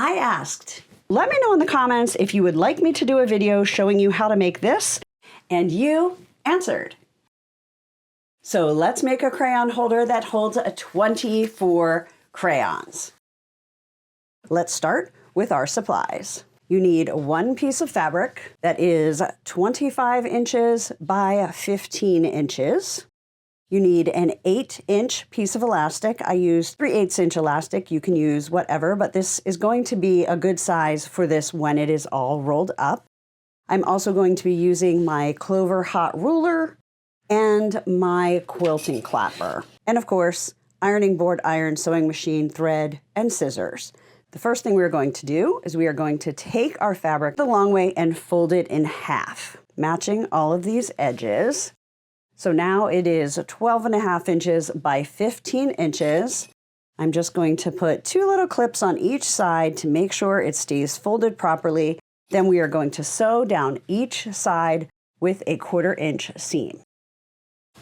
I asked, let me know in the comments if you would like me to do a video showing you how to make this, and you answered. So let's make a crayon holder that holds 24 crayons. Let's start with our supplies. You need one piece of fabric that is 25 inches by 15 inches. You need an 8-inch piece of elastic. I use 3/8 inch elastic. You can use whatever, but this is going to be a good size for this when it is all rolled up. I'm also going to be using my Clover hot ruler and my quilting clapper. And of course, ironing board, iron, sewing machine, thread, and scissors. The first thing we're going to do is we are going to take our fabric the long way and fold it in half, matching all of these edges. So now it is 12.5 inches by 15 inches. I'm just going to put 2 little clips on each side to make sure it stays folded properly. Then we are going to sew down each side with a 1/4 inch seam.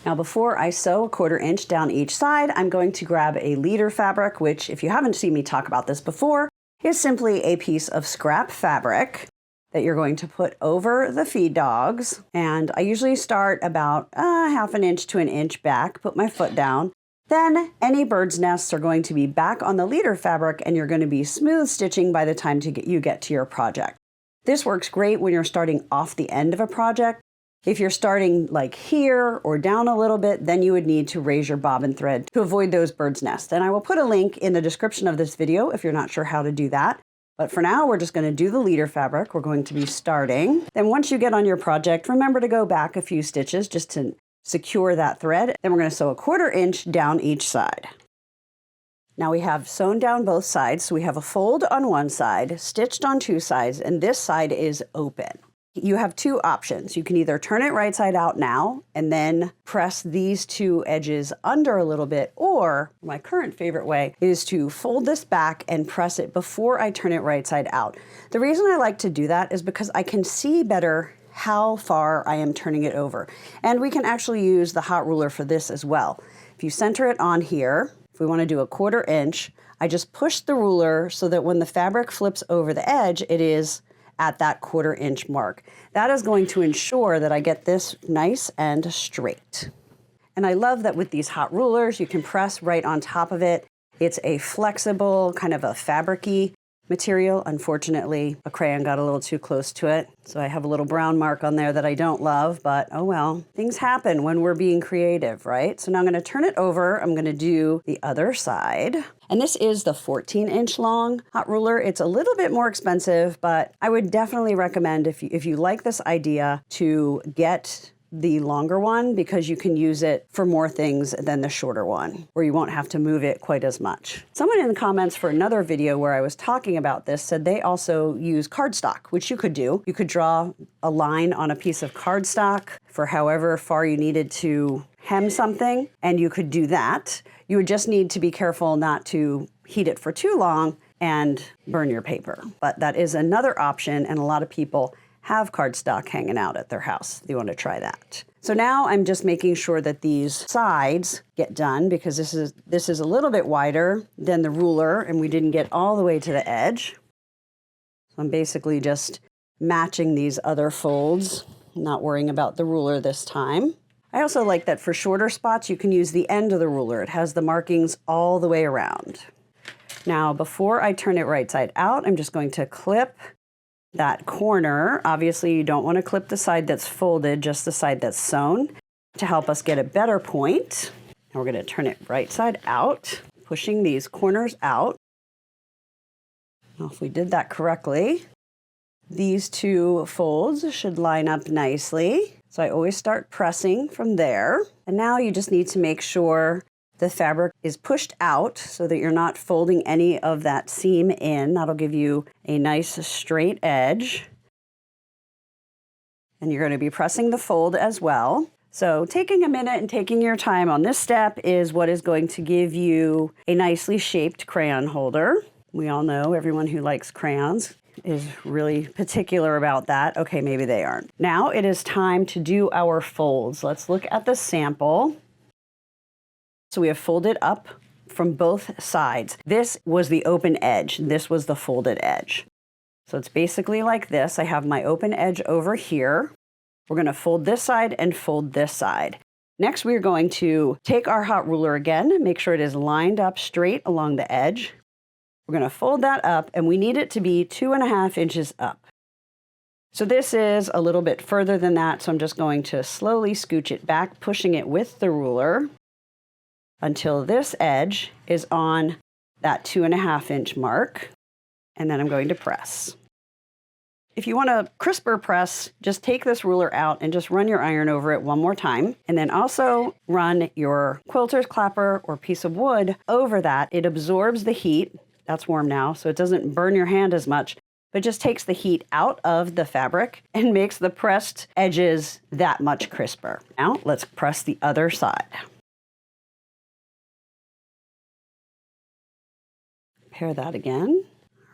Now before I sew a 1/4 inch down each side, I'm going to grab a leader fabric, which if you haven't seen me talk about this before, is simply a piece of scrap fabric that you're going to put over the feed dogs. And I usually start about 1/2 inch to 1 inch back, put my foot down. Then any bird's nests are going to be back on the leader fabric, and you're going to be smooth stitching by the time you get to your project. This works great when you're starting off the end of a project. If you're starting like here or down a little bit, then you would need to raise your bobbin thread to avoid those bird's nests. And I will put a link in the description of this video if you're not sure how to do that. But for now, we're just going to do the leader fabric. We're going to be starting. Then once you get on your project, remember to go back a few stitches just to secure that thread. Then we're going to sew a 1/4 inch down each side. Now we have sewn down both sides. So we have a fold on one side, stitched on 2 sides, and this side is open. You have 2 options. You can either turn it right side out now and then press these 2 edges under a little bit, or my current favorite way is to fold this back and press it before I turn it right side out. The reason I like to do that is because I can see better how far I am turning it over. And we can actually use the hot ruler for this as well. If you center it on here, if we want to do a 1/4 inch, I just push the ruler so that when the fabric flips over the edge, it is at that 1/4 inch mark. That is going to ensure that I get this nice and straight. And I love that with these hot rulers, you can press right on top of it. It's a flexible, kind of a fabric-y material. Unfortunately, a crayon got a little too close to it. So I have a little brown mark on there that I don't love, but oh well. Things happen when we're being creative, right? So now I'm going to turn it over. I'm going to do the other side. And this is the 14-inch long hot ruler. It's a little bit more expensive, but I would definitely recommend if you like this idea to get the longer one, because you can use it for more things than the shorter one, where you won't have to move it quite as much. Someone in the comments for another video where I was talking about this said they also use cardstock, which you could do. You could draw a line on a piece of cardstock for however far you needed to hem something, and you could do that. You would just need to be careful not to heat it for too long and burn your paper. But that is another option, and a lot of people have cardstock hanging out at their house. You want to try that. So now I'm just making sure that these sides get done, because this is a little bit wider than the ruler, and we didn't get all the way to the edge. So I'm basically just matching these other folds, not worrying about the ruler this time. I also like that for shorter spots, you can use the end of the ruler. It has the markings all the way around. Now, before I turn it right side out, I'm just going to clip that corner. Obviously, you don't want to clip the side that's folded, just the side that's sewn, to help us get a better point. And we're going to turn it right side out, pushing these corners out. Now, if we did that correctly, these 2 folds should line up nicely. So I always start pressing from there. And now you just need to make sure the fabric is pushed out so that you're not folding any of that seam in. That'll give you a nice straight edge. And you're going to be pressing the fold as well. So taking a minute and taking your time on this step is what is going to give you a nicely shaped crayon holder. We all know everyone who likes crayons is really particular about that. Okay, maybe they aren't. Now it is time to do our folds. Let's look at the sample. So we have folded up from both sides. This was the open edge. This was the folded edge. So it's basically like this. I have my open edge over here. We're going to fold this side and fold this side. Next, we're going to take our hot ruler again, make sure it is lined up straight along the edge. We're going to fold that up, and we need it to be 2.5 inches up. So this is a little bit further than that, so I'm just going to slowly scooch it back, pushing it with the ruler until this edge is on that 2.5 inch mark, and then I'm going to press. If you want a crisper press, just take this ruler out and just run your iron over it one more time. And then also run your quilter's clapper or piece of wood over that. It absorbs the heat. That's warm now, so it doesn't burn your hand as much, but just takes the heat out of the fabric and makes the pressed edges that much crisper. Now let's press the other side. Pair that again.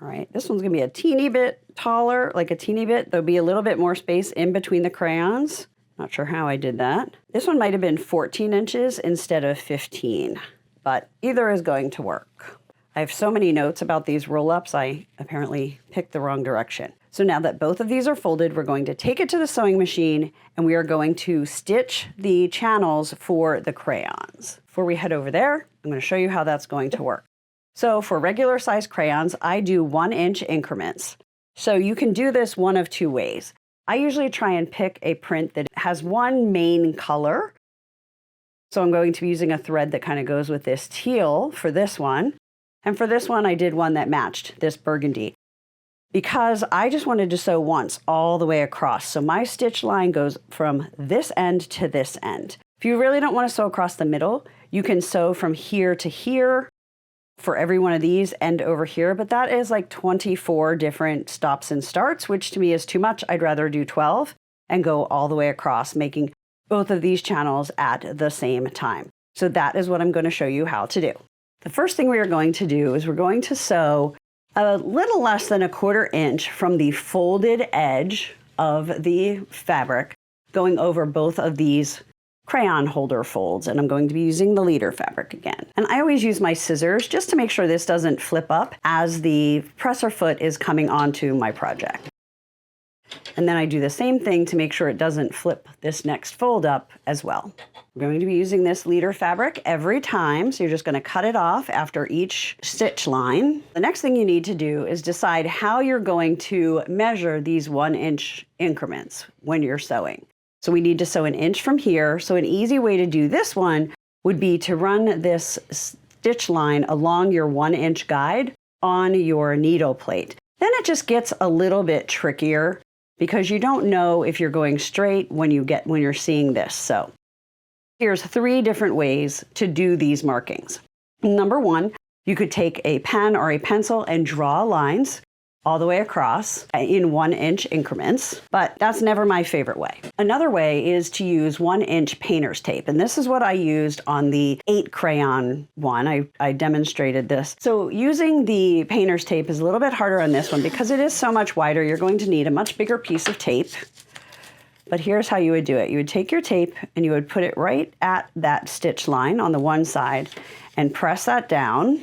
All right, this one's gonna be a teeny bit taller, like a teeny bit. There'll be a little bit more space in between the crayons. Not sure how I did that. This one might have been 14 inches instead of 15, but either is going to work. I have so many notes about these roll-ups, I apparently picked the wrong direction. So now that both of these are folded, we're going to take it to the sewing machine and we are going to stitch the channels for the crayons. Before we head over there, I'm going to show you how that's going to work. So for regular size crayons, I do 1 inch increments. So you can do this one of two ways. I usually try and pick a print that has one main color. So I'm going to be using a thread that kind of goes with this teal for this one. And for this one, I did one that matched this burgundy because I just wanted to sew once all the way across. So my stitch line goes from this end to this end. If you really don't want to sew across the middle, you can sew from here to here for every one of these and over here, but that is like 24 different stops and starts, which to me is too much. I'd rather do 12 and go all the way across, making both of these channels at the same time. So that is what I'm going to show you how to do. The first thing we are going to do is we're going to sew a little less than 1/4 inch from the folded edge of the fabric going over both of these crayon holder folds, and I'm going to be using the leader fabric again. And I always use my scissors just to make sure this doesn't flip up as the presser foot is coming onto my project. And then I do the same thing to make sure it doesn't flip this next fold up as well. We're going to be using this leader fabric every time, so you're just going to cut it off after each stitch line. The next thing you need to do is decide how you're going to measure these 1 inch increments when you're sewing. So we need to sew 1 inch from here. So an easy way to do this one would be to run this stitch line along your 1 inch guide on your needle plate. Then it just gets a little bit trickier because you don't know if you're going straight when you're seeing this. So here's 3 different ways to do these markings. Number 1, you could take a pen or a pencil and draw lines all the way across in 1 inch increments, but that's never my favorite way. Another way is to use 1 inch painter's tape, and this is what I used on the 8 crayon one. I demonstrated this. So using the painter's tape is a little bit harder on this one because it is so much wider. You're going to need a much bigger piece of tape, but here's how you would do it. You would take your tape and you would put it right at that stitch line on the one side and press that down.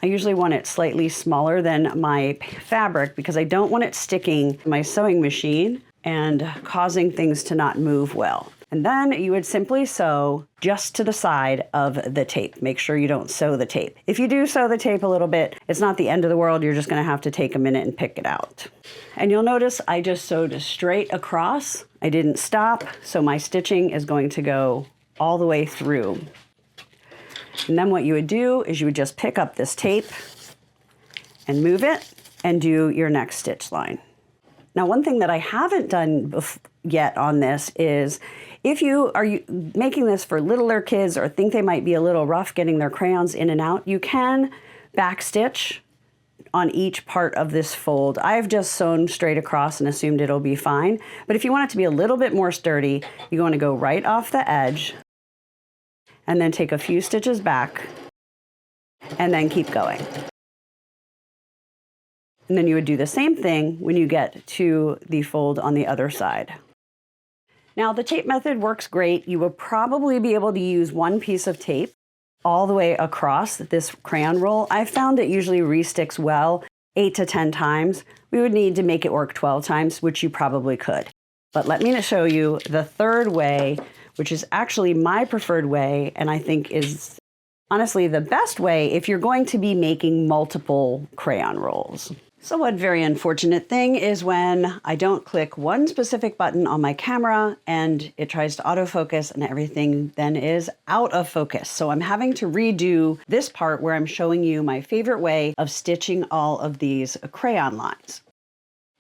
I usually want it slightly smaller than my fabric because I don't want it sticking to my sewing machine and causing things to not move well. And then you would simply sew just to the side of the tape. Make sure you don't sew the tape. If you do sew the tape a little bit, it's not the end of the world. You're just going to have to take a minute and pick it out. And you'll notice I just sewed straight across. I didn't stop, so my stitching is going to go all the way through. And then what you would do is you would just pick up this tape and move it and do your next stitch line. Now, one thing that I haven't done yet on this is if you are making this for littler kids or think they might be a little rough getting their crayons in and out, you can backstitch on each part of this fold. I've just sewn straight across and assumed it'll be fine. But if you want it to be a little bit more sturdy, you want to go right off the edge and then take a few stitches back and then keep going. And then you would do the same thing when you get to the fold on the other side. Now the tape method works great. You will probably be able to use one piece of tape all the way across this crayon roll, I found it usually resticks well 8 to 10 times. We would need to make it work 12 times, which you probably could. But let me show you the third way, which is actually my preferred way, and I think is honestly the best way if you're going to be making multiple crayon rolls. So one very unfortunate thing is when I don't click one specific button on my camera and it tries to autofocus and everything then is out of focus. So I'm having to redo this part where I'm showing you my favorite way of stitching all of these crayon lines.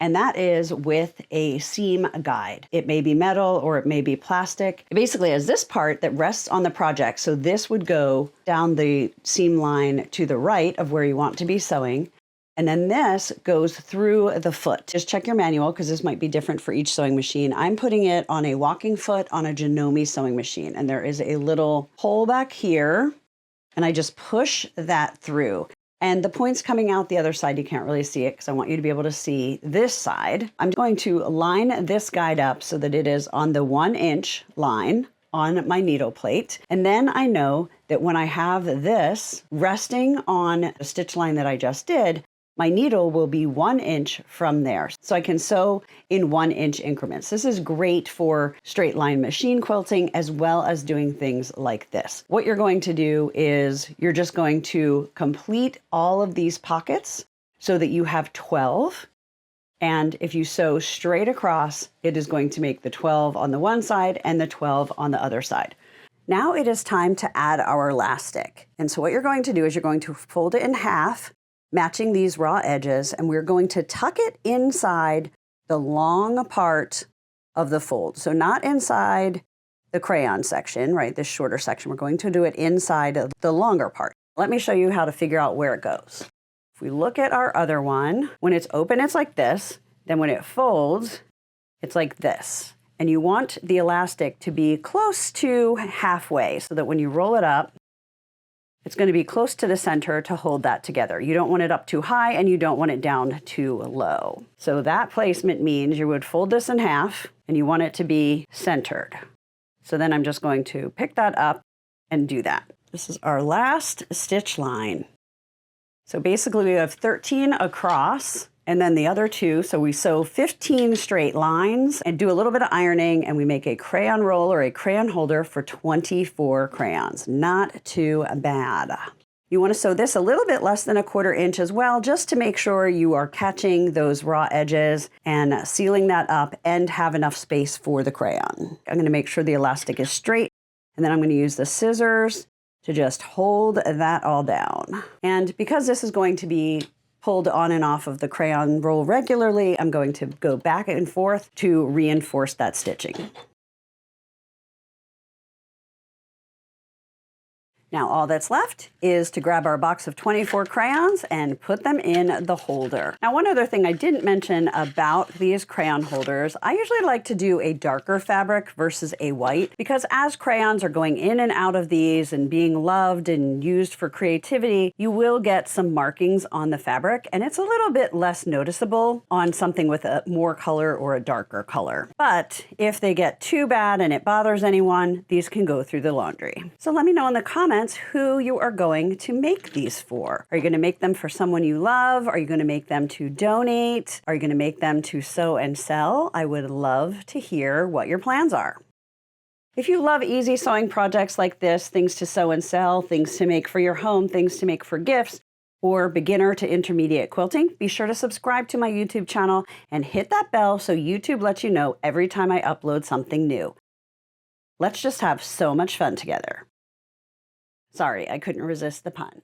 And that is with a seam guide. It may be metal or it may be plastic. It basically has this part that rests on the project. So this would go down the seam line to the right of where you want to be sewing. And then this goes through the foot. Just check your manual because this might be different for each sewing machine. I'm putting it on a walking foot on a Janome sewing machine. And there is a little hole back here. And I just push that through. And the point's coming out the other side. You can't really see it because I want you to be able to see this side. I'm going to line this guide up so that it is on the 1-inch line on my needle plate. And then I know that when I have this resting on the stitch line that I just did, my needle will be 1 inch from there. So I can sew in 1-inch increments. This is great for straight line machine quilting as well as doing things like this. What you're going to do is you're just going to complete all of these pockets so that you have 12. And if you sew straight across, it is going to make the 12 on the one side and the 12 on the other side. Now it is time to add our elastic. And so what you're going to do is you're going to fold it in half, matching these raw edges, and we're going to tuck it inside the long part of the fold. So not inside the crayon section, right, this shorter section. We're going to do it inside of the longer part. Let me show you how to figure out where it goes. If we look at our other one, when it's open, it's like this. Then when it folds, it's like this. And you want the elastic to be close to halfway so that when you roll it up, it's going to be close to the center to hold that together. You don't want it up too high and you don't want it down too low. So that placement means you would fold this in half and you want it to be centered. So then I'm just going to pick that up and do that. This is our last stitch line. So basically we have 13 across and then the other two. So we sew 15 straight lines and do a little bit of ironing and we make a crayon roll or a crayon holder for 24 crayons. Not too bad. You want to sew this a little bit less than 1/4 inch as well, just to make sure you are catching those raw edges and sealing that up and have enough space for the crayon. I'm going to make sure the elastic is straight and then I'm going to use the scissors to just hold that all down. And because this is going to be pulled on and off of the crayon roll regularly, I'm going to go back and forth to reinforce that stitching. Now all that's left is to grab our box of 24 crayons and put them in the holder. Now one other thing I didn't mention about these crayon holders, I usually like to do a darker fabric versus a white because as crayons are going in and out of these and being loved and used for creativity, you will get some markings on the fabric and it's a little bit less noticeable on something with a more color or a darker color. But if they get too bad and it bothers anyone, these can go through the laundry. So let me know in the comments who you are going to make these for. Are you going to make them for someone you love? Are you going to make them to donate? Are you going to make them to sew and sell? I would love to hear what your plans are. If you love easy sewing projects like this, things to sew and sell, things to make for your home, things to make for gifts, or beginner to intermediate quilting, be sure to subscribe to my YouTube channel and hit that bell so YouTube lets you know every time I upload something new. Let's just have so much fun together. Sorry, I couldn't resist the pun.